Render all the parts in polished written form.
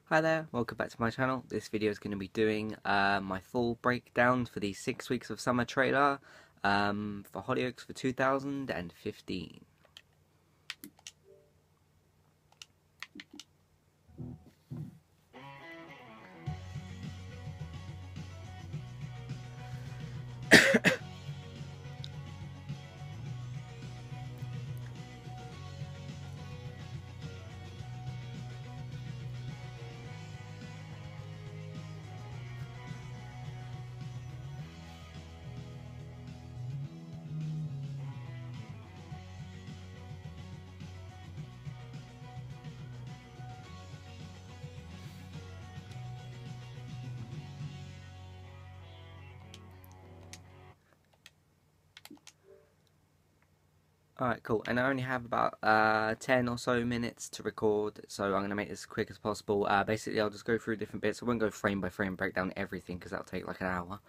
Hi there, welcome back to my channel. This video is going to be doing my full breakdown for the 6 weeks of summer trailer for Hollyoaks for 2015. Alright, cool. And I only have about 10 or so minutes to record, so I'm going to make this as quick as possible. Basically, I'll just go through different bits. I won't go frame by frame, break down everything, because that'll take like an hour.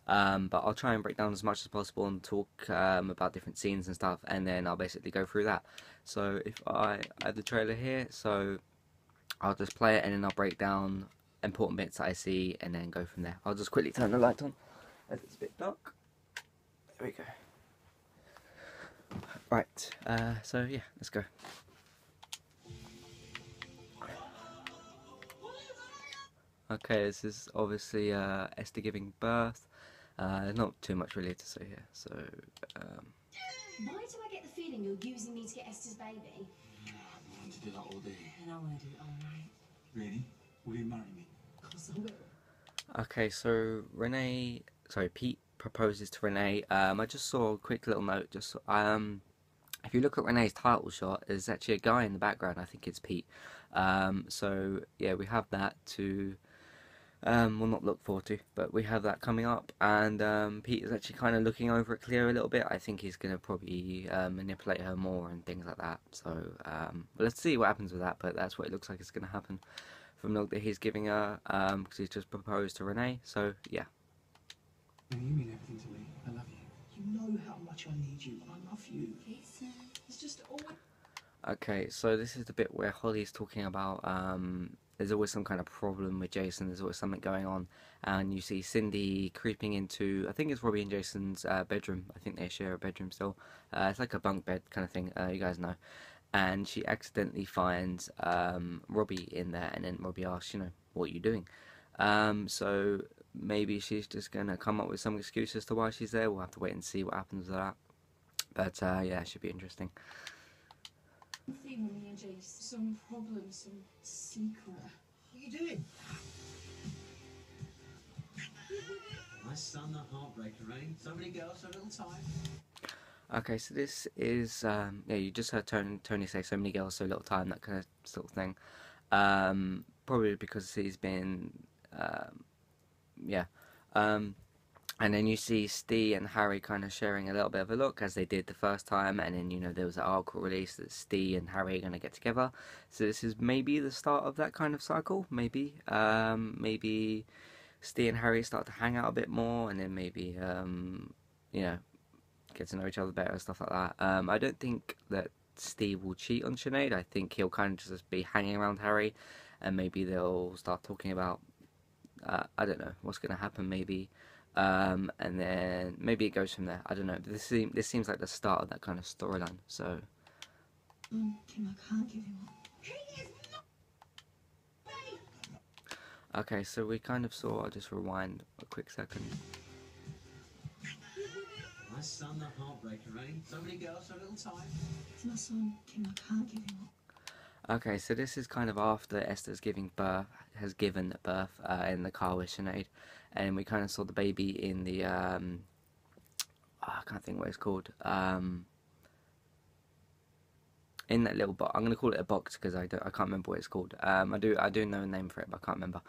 But I'll try and break down as much as possible and talk about different scenes and stuff, and then I'll basically go through that. So if I have the trailer here, so I'll just play it and then I'll break down important bits that I see and then go from there. I'll just quickly turn the light on as it's a bit dark. There we go. Right, so yeah, let's go. Okay, this is obviously Esther giving birth. There's not too much really to say here, so... Why do I get the feeling you're using me to get Esther's baby? I want to do that all day. And I want to do it all right. Really? Will you marry me? Of course I will. Okay, so Pete proposes to Renee. I just saw a quick little note, if you look at Renee's title shot, there's actually a guy in the background. I think it's Pete. So yeah, we have that to well, not look forward to, but we have that coming up. And Pete is actually kind of looking over at Cleo a little bit. I think he's going to probably manipulate her more and things like that. So let's see what happens with that. But that's what it looks like is going to happen from the look that he's giving her, because he's just proposed to Renee. So yeah. You mean everything to me. I love you. You know how much I need you. I love you. It's just all... Okay, so this is the bit where Holly's talking about there's always some kind of problem with Jason, there's always something going on, and you see Cindy creeping into, I think it's Robbie and Jason's bedroom. I think they share a bedroom still. It's like a bunk bed kind of thing, you guys know. And she accidentally finds Robbie in there, and then Robbie asks, what are you doing? So maybe she's just going to come up with some excuse as to why she's there. We'll have to wait and see what happens with that. But yeah, it should be interesting. thing with me and Jason. Some problem, some secret. What are you doing? My son, that heartbreaker, eh? So many girls, so little time. Okay, so this is, yeah, you just heard Tony say so many girls, so little time, that kind of sort of thing. Probably because he's been, yeah. And then you see Steve and Harry kind of sharing a little bit of a look, as they did the first time, and then, there was an article release that Steve and Harry are going to get together. So this is maybe the start of that kind of cycle, maybe. Maybe Steve and Harry start to hang out a bit more, and then maybe, get to know each other better and stuff like that. I don't think that Steve will cheat on Sinead. I think he'll kind of just be hanging around Harry, and maybe they'll start talking about, I don't know, what's going to happen maybe. And then maybe it goes from there. I don't know. This seems like the start of that kind of storyline. So. Kim, I can't give him up. He is not. Okay, so we kind of saw. I'll just rewind a quick second. My son, that heartbreaker, eh? So many girls, so little time. It's my son, Kim, I can't give him up. Okay, so this is kind of after Esther's has given birth in the car with Sinead, and we kind of saw the baby in the I can't think what it's called, in that little box. I'm gonna call it a box because I can't remember what it's called. I do know a name for it, but I can't remember.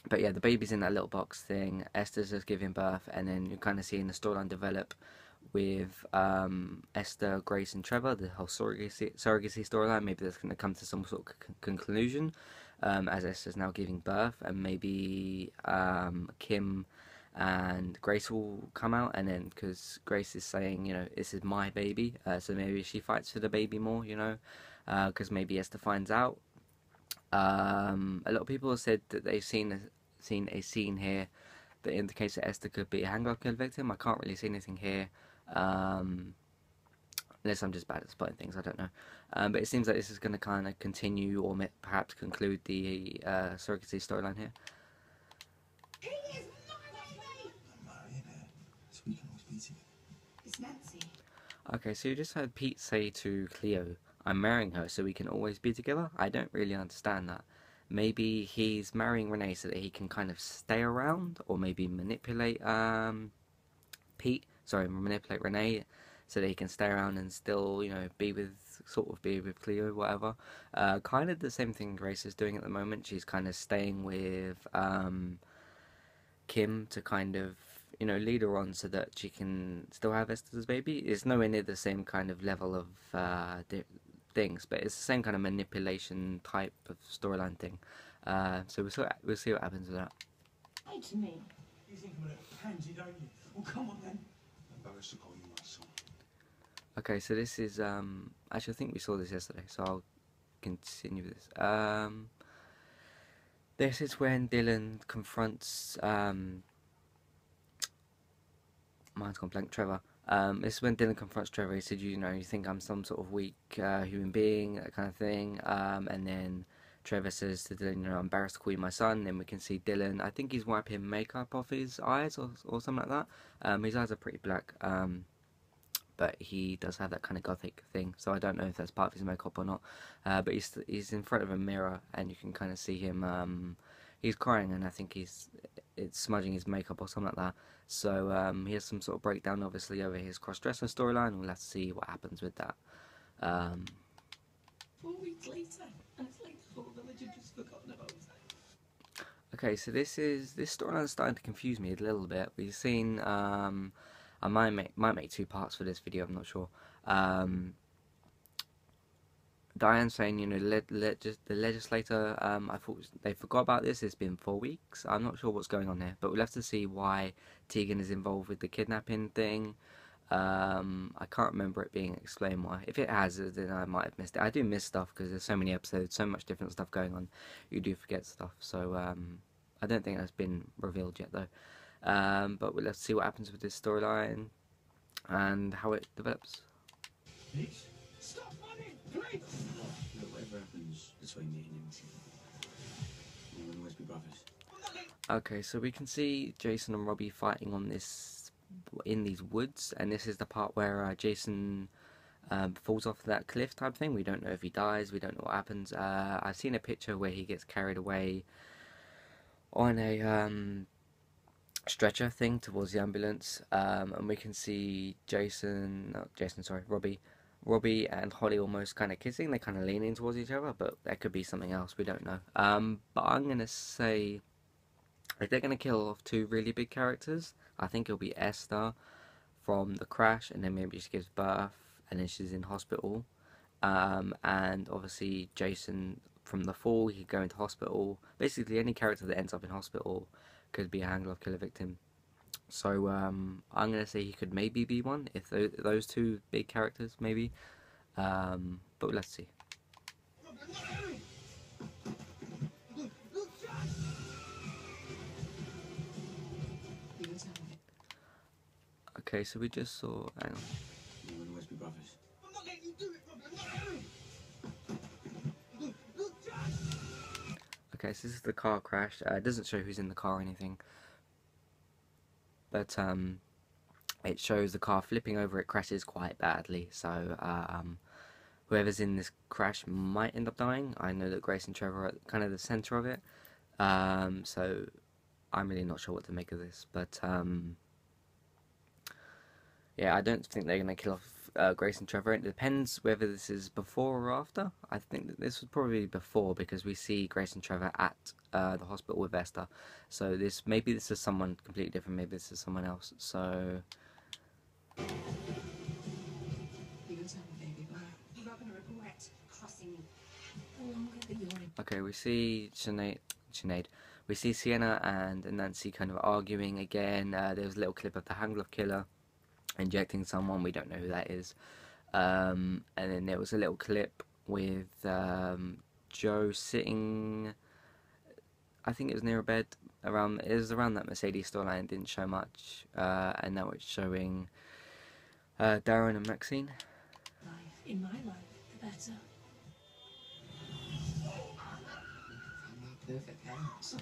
But yeah, the baby's in that little box thing. Esther's just giving birth, and then you're kind of seeing the storyline develop with Esther, Grace, and Trevor, the whole surrogacy storyline. Maybe that's going to come to some sort of conclusion, as Esther's now giving birth, and maybe Kim and Grace will come out, and then because Grace is saying, this is my baby, so maybe she fights for the baby more, because maybe Esther finds out. A lot of people have said that they've seen a scene here that indicates that Esther could be a hang kill victim. I can't really see anything here, um, unless I'm just bad at spotting things. I don't know, but it seems like this is going to kind of continue or perhaps conclude the surrogacy storyline here. He is marrying me! I'm marrying her, so we can always be together. It's Nancy. Okay, so you just heard Pete say to Cleo, "I'm marrying her so we can always be together." I don't really understand that. Maybe he's marrying Renee so that he can kind of stay around, or maybe manipulate manipulate Renee so that he can stay around and still, be with Cleo, whatever. Kind of the same thing Grace is doing at the moment. She's kind of staying with Kim to kind of, lead her on so that she can still have Esther's baby. It's nowhere near the same kind of level of things, but it's the same kind of manipulation type of storyline thing. So we'll see what happens with that. Hey to me. You think I'm a little pansy, don't you? Well, come on then. I'm embarrassed to call you my son. Okay, so this is actually I think we saw this yesterday, so I'll continue with this. This is when Dylan confronts mine's gone blank, Trevor. This is when Dylan confronts Trevor. He said, you think I'm some sort of weak human being, that kind of thing. And then Trevor says to Dylan, I'm embarrassed to call you my son. Then we can see Dylan, I think he's wiping makeup off his eyes or something like that. His eyes are pretty black, but he does have that kind of gothic thing. So I don't know if that's part of his makeup or not. But he's in front of a mirror, and you can kind of see him. He's crying, and I think it's smudging his makeup or something like that. So he has some sort of breakdown, obviously, over his cross-dresser storyline. We'll have to see what happens with that. 4 weeks later, and it's like the whole village had just forgotten about it. Okay, so this storyline is starting to confuse me a little bit. We've seen I might make two parts for this video. I'm not sure. Diane saying, the legislator, I thought they forgot about this. It's been 4 weeks. I'm not sure what's going on there, but we'll have to see why Tegan is involved with the kidnapping thing. I can't remember it being explained why. If it has, then I might have missed it. I do miss stuff because there's so many episodes, so much different stuff going on. You do forget stuff. So I don't think that's been revealed yet, though. But we'll have to see what happens with this storyline and how it develops. Please? Stop running, please! Look, whatever happens between me and him, we will always be brothers. Okay, so we can see Jason and Robbie fighting in these woods, and this is the part where Jason falls off that cliff type thing. We don't know if he dies, we don't know what happens. I've seen a picture where he gets carried away on a stretcher thing towards the ambulance, and we can see Robbie and Holly almost kind of kissing. They're kind of leaning towards each other, but there could be something else, we don't know. But I'm gonna say if they're gonna kill off two really big characters, I think it'll be Esther from the crash, and then maybe she gives birth and then she's in hospital, and obviously Jason from the fall, he could go into hospital. Basically any character that ends up in hospital could be a hang killer victim. So I'm gonna say he could maybe be one if those two big characters maybe, but let's see. Okay, so we just saw. Hang on. We will always be brothers. I'm not letting you do it, Robbie. I'm not Okay, so this is the car crash. It doesn't show who's in the car or anything, but it shows the car flipping over. It crashes quite badly, so whoever's in this crash might end up dying. I know that Grace and Trevor are at kind of the center of it, so I'm really not sure what to make of this, but yeah, I don't think they're going to kill off Grace and Trevor. It depends whether this is before or after. I think that this was probably before because we see Grace and Trevor at the hospital with Esther. So maybe this is someone completely different. Maybe this is someone else. So You can tell me, baby, but you're not going to regret crossing me. The longer that you're in. okay, we see Sinead. We see Sienna and Nancy kind of arguing again. There was a little clip of the hang killer injecting someone. We don't know who that is. And then there was a little clip with Joe sitting, I think it was near a bed, around, it was around that Mercedes storyline, didn't show much, and now it's showing Darren and Maxine. Life, in my life, the better. I'm not perfect parents.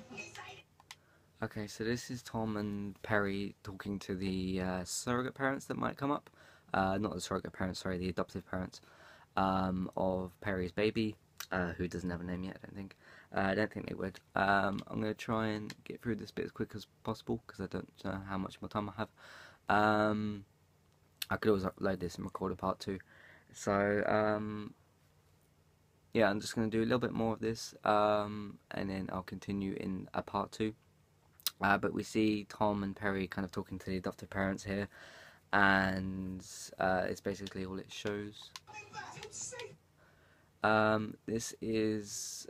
Okay, so this is Tom and Perry talking to the surrogate parents that might come up. Not the surrogate parents, sorry, the adoptive parents of Perry's baby, who doesn't have a name yet, I don't think. I don't think they would. I'm going to try and get through this bit as quick as possible because I don't know how much more time I have. I could always upload this and record a part 2. So, yeah, I'm just going to do a little bit more of this, and then I'll continue in a part 2. But we see Tom and Perry kind of talking to the adoptive parents here, and it's basically all it shows. This is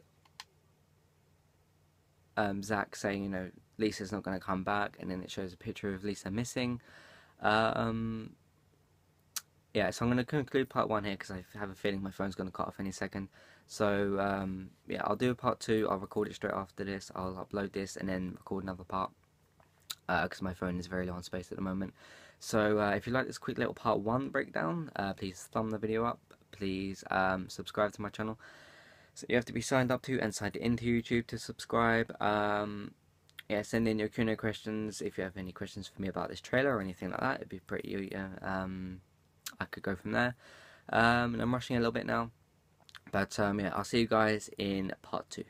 Zach saying, you know, Lisa's not going to come back, and then it shows a picture of Lisa missing. Yeah, so I'm going to conclude part 1 here because I have a feeling my phone's going to cut off any second. So, yeah, I'll do a part 2, I'll record it straight after this, I'll upload this, and then record another part, because my phone is very low on space at the moment. So, if you like this quick little part 1 breakdown, please thumb the video up, please subscribe to my channel. So you have to be signed up to and signed into YouTube to subscribe. Yeah, send in your Q&A questions if you have any questions for me about this trailer or anything like that. It'd be pretty, I could go from there. And I'm rushing a little bit now. But yeah, I'll see you guys in part 2.